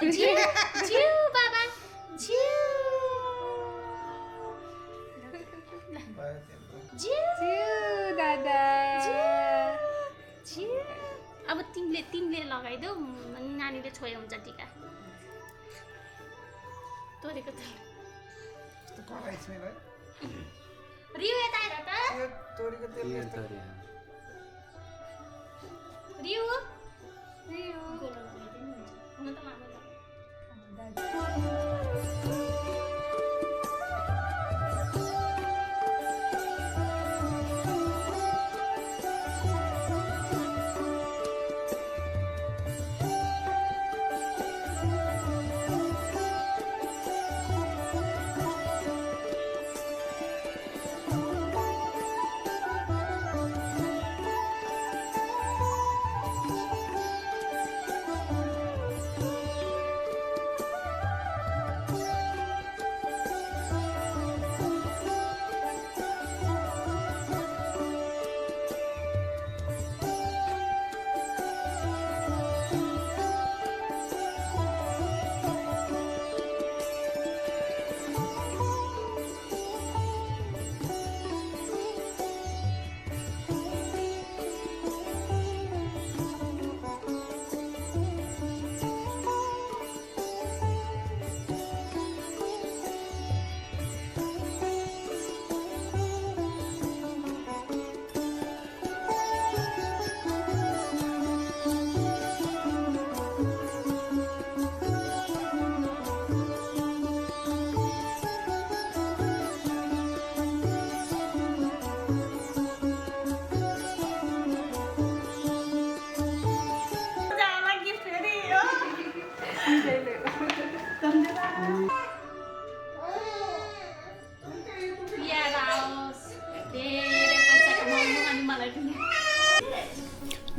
Jiu, Baba. Jiu. Jiu, दादा jiu. अब तिमीले लगाइदेऊ नानीले छोयो हुन्छ टिका तोरीको तेल रिउ यता आएर त रिउ गोलो लगाइदिनु हुन्छ हुन त मामा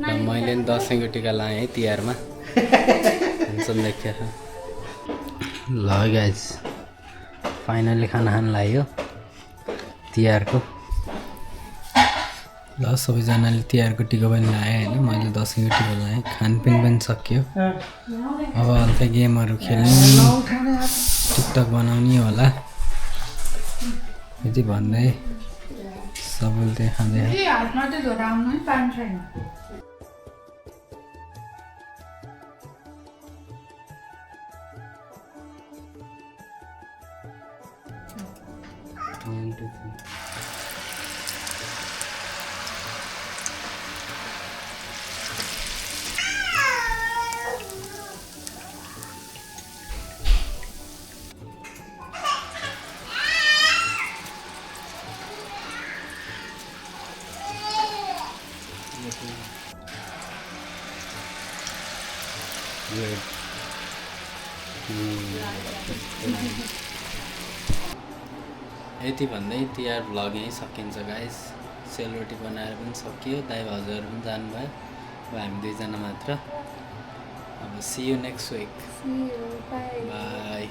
मैले नि दसैँको टिका लगाएँ है तिहारमा टेन्सन देखियो ल गाइस फाइनली खाना खान लाग्यो तिहारको ल सबैजनाले तिहारको टिका पनि लगाएँ होइन मैले दसैँको टिका लगाएँ खानपिन पनि सकियो अब हल्का गेमहरू खेल्ने टिकटक बनाउने होला यति भन्दै सबैले खाँदै यति भन्दै तिहार भ्लग यहीँ सकिन्छ गाइस सेलरोटी बनाएर पनि सकियो दाइ भाउजूहरू पनि जानुभयो अब हामी दुईजना मात्र अब see you next week by